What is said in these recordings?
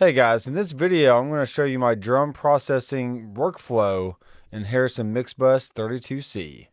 Hey guys, in this video I'm going to show you my drum processing workflow in Harrison Mixbus 32c.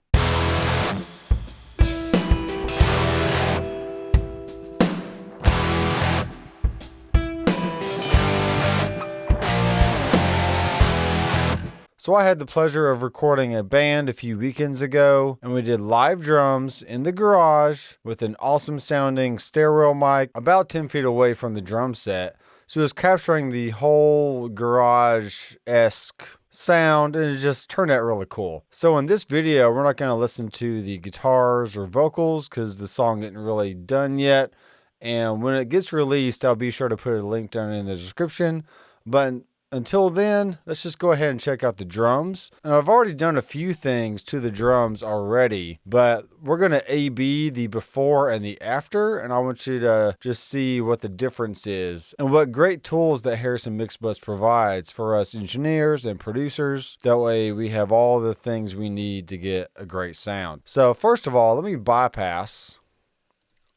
So I had the pleasure of recording a band a few weekends ago, and we did live drums in the garage with an awesome sounding stairwell mic about 10 feet away from the drum set. So it was capturing the whole garage-esque sound, and it just turned out really cool. So in this video, we're not going to listen to the guitars or vocals because the song isn't really done yet. And when it gets released, I'll be sure to put a link down in the description. But until then, let's just go ahead and check out the drums. Now, I've already done a few things to the drums already, but we're going to A/B the before and the after, and I want you to just see what the difference is and what great tools that Harrison Mixbus provides for us engineers and producers. That way we have all the things we need to get a great sound. So first of all, let me bypass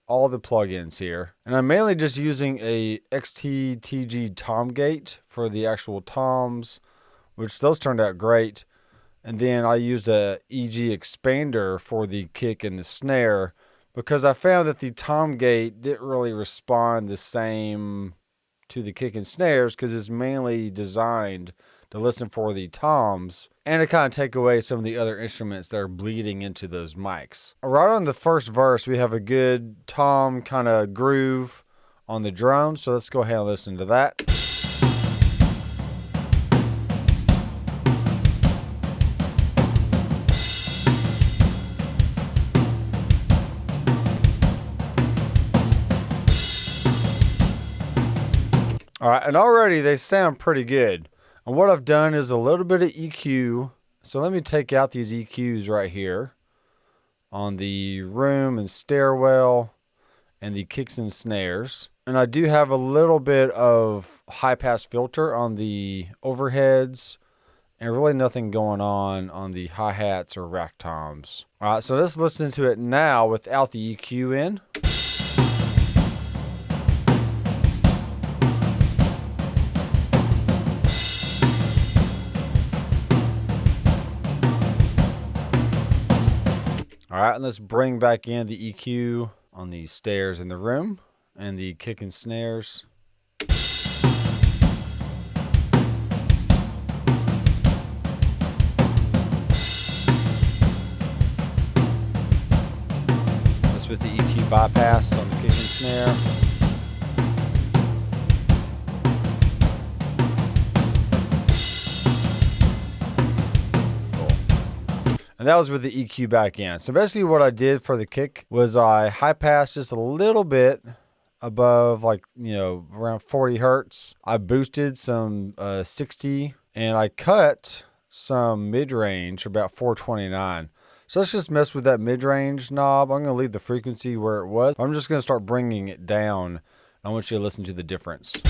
all the plugins here, and I'm mainly just using a XT-TG tom gate for the actual toms, which those turned out great. And then I used a EG expander for the kick and the snare because I found that the tom gate didn't really respond the same to the kick and snares because it's mainly designed to listen for the toms and to kind of take away some of the other instruments that are bleeding into those mics. Right on the first verse, we have a good tom kind of groove on the drums, so let's go ahead and listen to that. All right, and already they sound pretty good. And what I've done is a little bit of EQ. So let me take out these EQs right here on the room and stairwell and the kicks and snares. And I do have a little bit of high pass filter on the overheads and really nothing going on the hi-hats or rack toms. All right, so let's listen to it now without the EQ in. All right, and let's bring back in the EQ on the stairs in the room and the kick and snares. That's with the EQ bypassed on the kick and snare. And that was with the EQ back in. So basically what I did for the kick was I high passed just a little bit above, like, around 40 hertz. I boosted some 60 and I cut some mid-range about 429. So let's just mess with that mid-range knob. I'm going to leave the frequency where it was. I'm just going to start bringing it down. I want you to listen to the difference.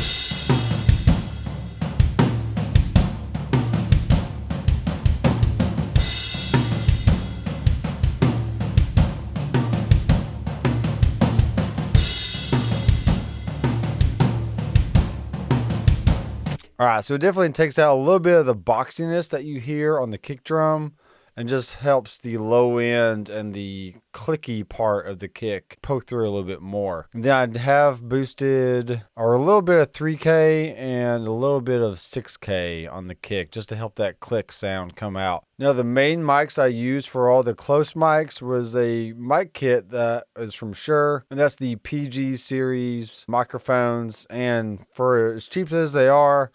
All right, so it definitely takes out a little bit of the boxiness that you hear on the kick drum and just helps the low end and the clicky part of the kick poke through a little bit more. And then I'd have boosted or a little bit of 3K and a little bit of 6K on the kick just to help that click sound come out. Now the main mics I used for all the close mics was a mic kit that is from Shure, and that's the PG series microphones, and for as cheap as they are,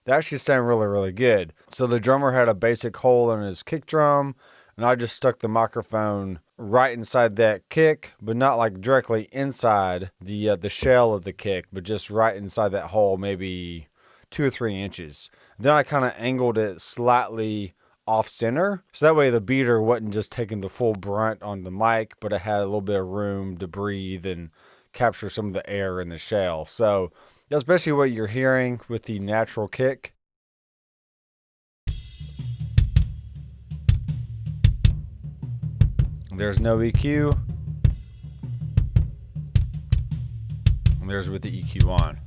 they actually sound really, really good. So the drummer had a basic hole in his kick drum, and I just stuck the microphone right inside that kick, but not like directly inside the shell of the kick, but just right inside that hole, maybe 2 or 3 inches. Then I kind of angled it slightly off center, so that way the beater wasn't just taking the full brunt on the mic, but it had a little bit of room to breathe and capture some of the air in the shell. So that's basically what you're hearing with the natural kick. There's no EQ. And there's with the EQ on.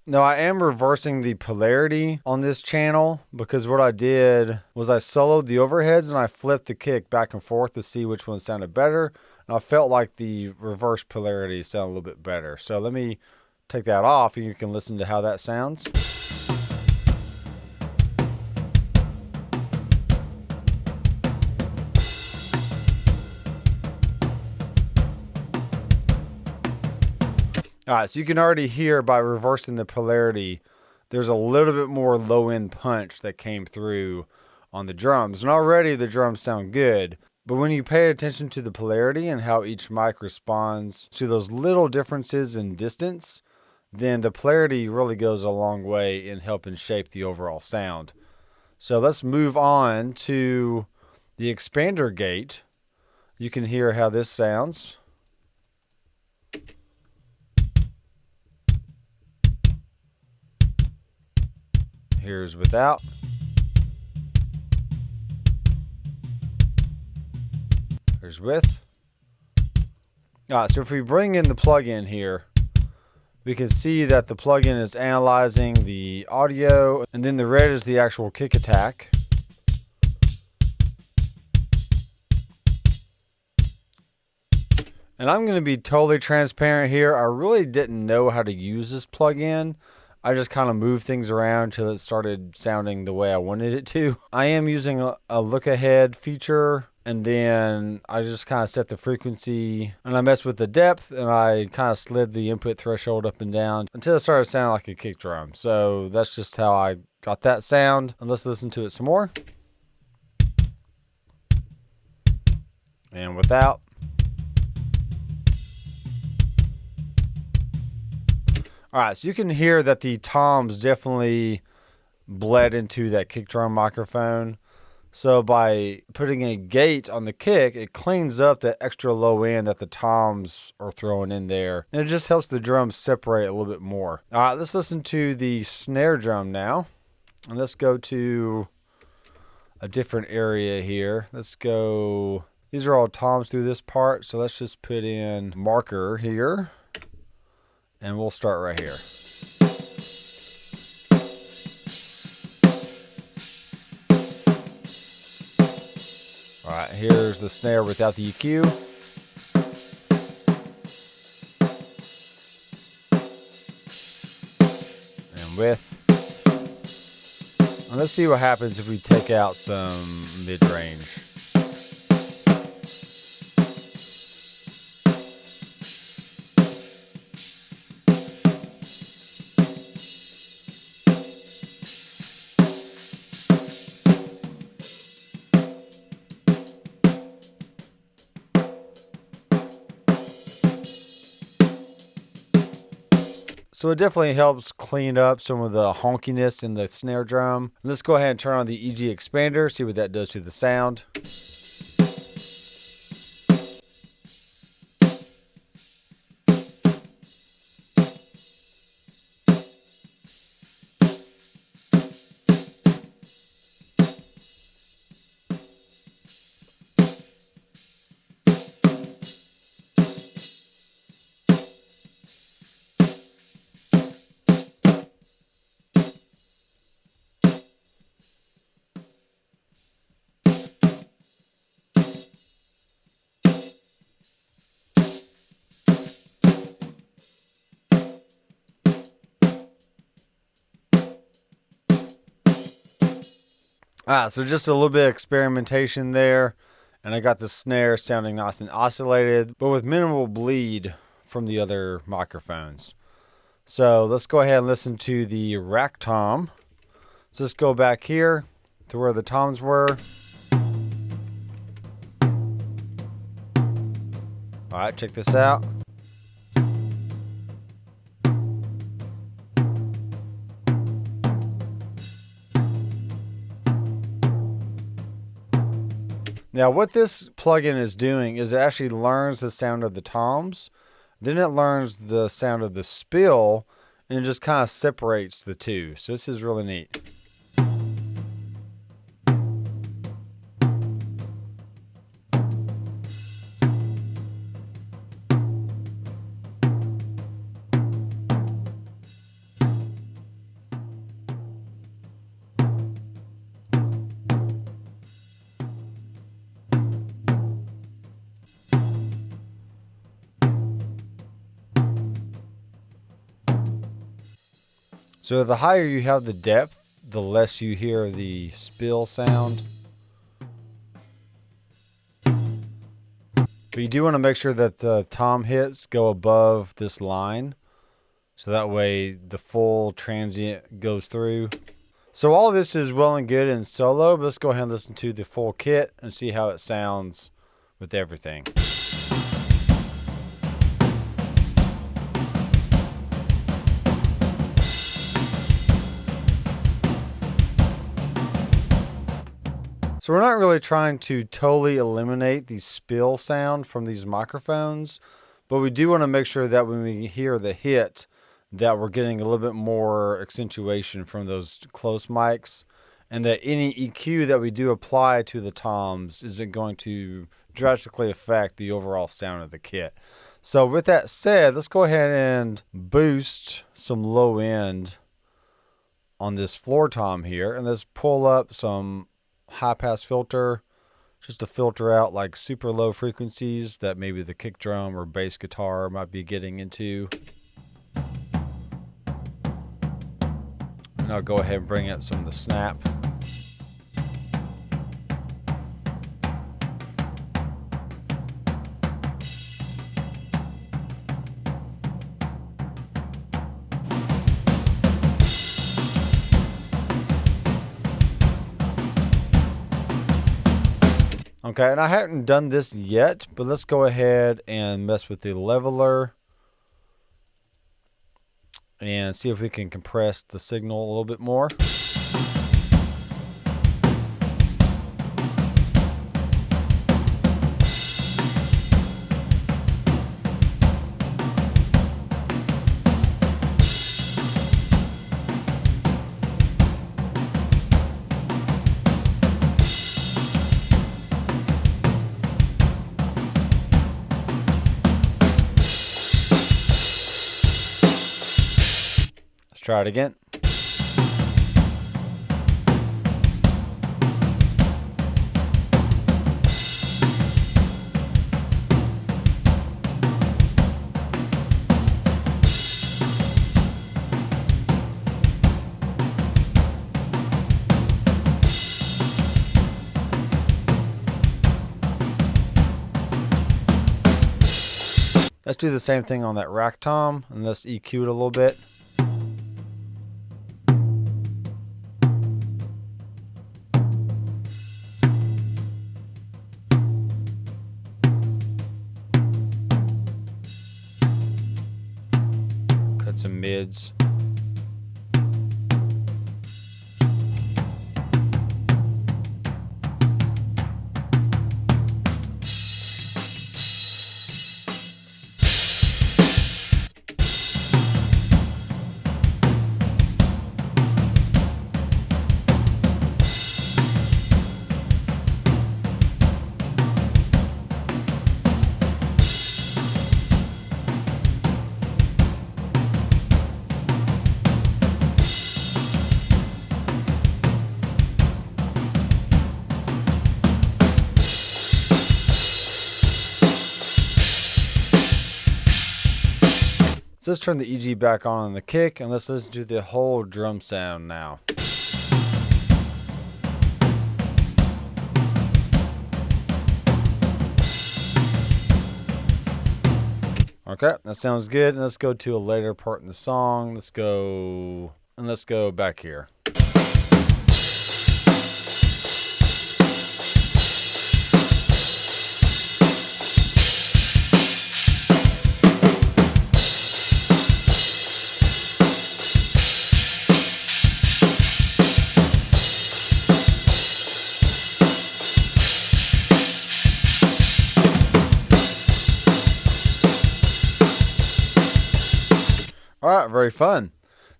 Now I am reversing the polarity on this channel because what I did was I soloed the overheads and I flipped the kick back and forth to see which one sounded better. And I felt like the reverse polarity sounded a little bit better. So let me take that off and you can listen to how that sounds. All right, so you can already hear by reversing the polarity, there's a little bit more low end punch that came through on the drums. And already the drums sound good, but when you pay attention to the polarity and how each mic responds to those little differences in distance, then the polarity really goes a long way in helping shape the overall sound. So let's move on to the expander gate. You can hear how this sounds. Here's without. Here's with. All right, so if we bring in the plugin here, we can see that the plugin is analyzing the audio, and then the red is the actual kick attack. And I'm going to be totally transparent here. I really didn't know how to use this plugin. I just kind of moved things around until it started sounding the way I wanted it to. I am using a look ahead feature, and then I just kind of set the frequency and I messed with the depth and I kind of slid the input threshold up and down until it started sounding like a kick drum. So that's just how I got that sound. And let's listen to it some more. And without. All right, so you can hear that the toms definitely bled into that kick drum microphone. So by putting a gate on the kick, it cleans up that extra low end that the toms are throwing in there. And it just helps the drums separate a little bit more. All right, let's listen to the snare drum now. And let's go to a different area here. Let's go, these are all toms through this part. So let's just put in marker here. And we'll start right here. All right, here's the snare without the EQ. And with. And let's see what happens if we take out some mid-range. So it definitely helps clean up some of the honkiness in the snare drum. Let's go ahead and turn on the EG expander, see what that does to the sound. So just a little bit of experimentation there, and I got the snare sounding nice and oscillated, but with minimal bleed from the other microphones. So let's go ahead and listen to the rack tom. So let's go back here to where the toms were. All right, check this out. Now what this plugin is doing is it actually learns the sound of the toms, then it learns the sound of the spill, and it just kind of separates the two. So this is really neat. So the higher you have the depth, the less you hear the spill sound. But you do want to make sure that the tom hits go above this line, so that way the full transient goes through. So all this is well and good in solo, but let's go ahead and listen to the full kit and see how it sounds with everything. So we're not really trying to totally eliminate the spill sound from these microphones, but we do want to make sure that when we hear the hit, that we're getting a little bit more accentuation from those close mics, and that any EQ that we do apply to the toms isn't going to drastically affect the overall sound of the kit. So with that said, let's go ahead and boost some low end on this floor tom here, and let's pull up some high pass filter just to filter out like super low frequencies that maybe the kick drum or bass guitar might be getting into. And I'll go ahead and bring up some of the snap. Okay, and I haven't done this yet, but let's go ahead and mess with the leveler and see if we can compress the signal a little bit more. Try it again. Let's do the same thing on that rack tom, and let's EQ it a little bit. Cut some mids. So let's turn the EG back on the kick, and let's listen to the whole drum sound now. Okay, that sounds good. And let's go to a later part in the song. Let's go back here. All right, very fun.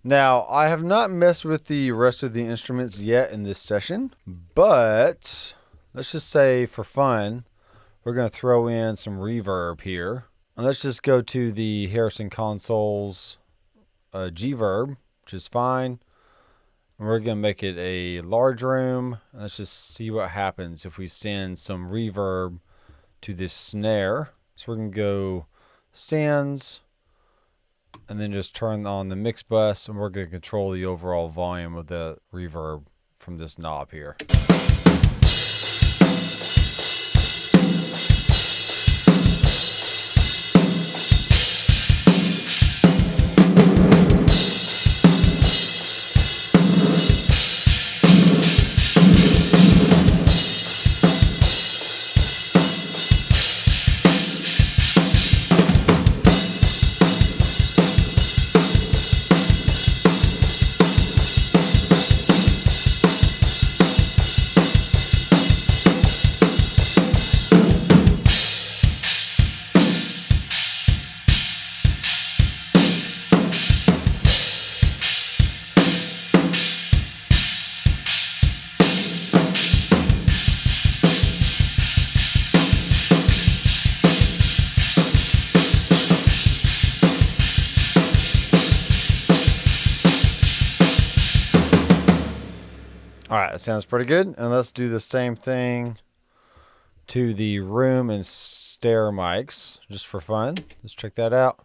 Now, I have not messed with the rest of the instruments yet in this session, but let's just say for fun, we're going to throw in some reverb here. And let's just go to the Harrison Consoles G-Verb, which is fine. And we're going to make it a large room. And let's just see what happens if we send some reverb to this snare. So we're going to go sends. and then just turn on the mix bus, and we're going to control the overall volume of the reverb from this knob here. All right, that sounds pretty good. And let's do the same thing to the room and stair mics just for fun. Let's check that out.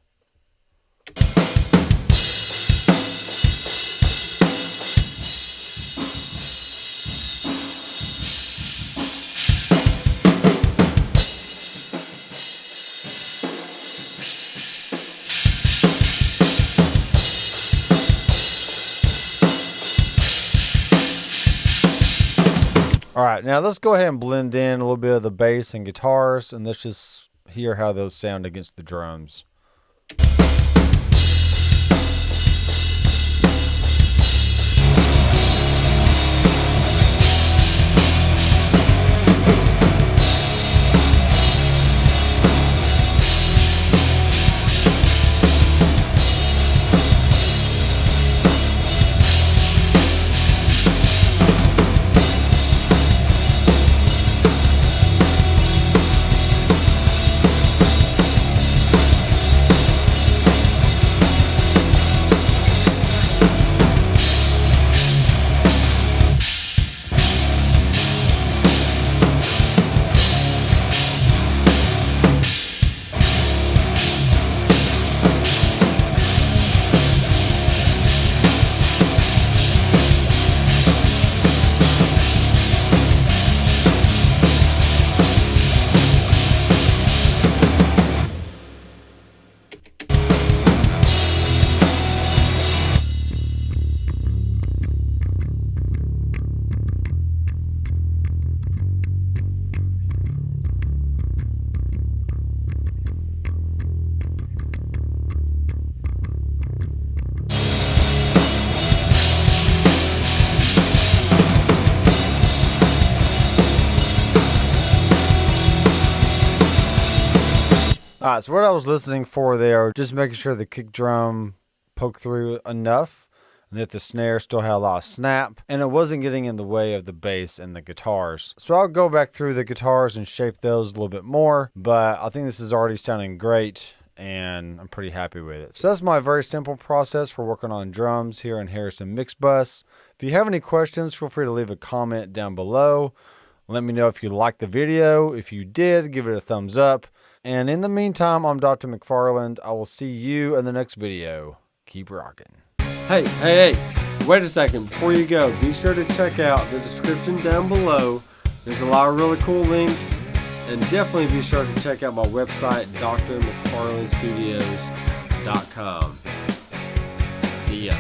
All right, now let's go ahead and blend in a little bit of the bass and guitars, and let's just hear how those sound against the drums. All right, so what I was listening for there, just making sure the kick drum poked through enough, and that the snare still had a lot of snap, and it wasn't getting in the way of the bass and the guitars. So I'll go back through the guitars and shape those a little bit more, but I think this is already sounding great, and I'm pretty happy with it. So that's my very simple process for working on drums here in Harrison Mixbus. If you have any questions, feel free to leave a comment down below. Let me know if you liked the video. If you did, give it a thumbs up. And in the meantime, I'm Dr. Mcfarland. I will see you in the next video. Keep rocking. Hey, wait a second. Before you go, be sure to check out the description down below. There's a lot of really cool links. And definitely be sure to check out my website, drmcfarlandstudios.com. See ya.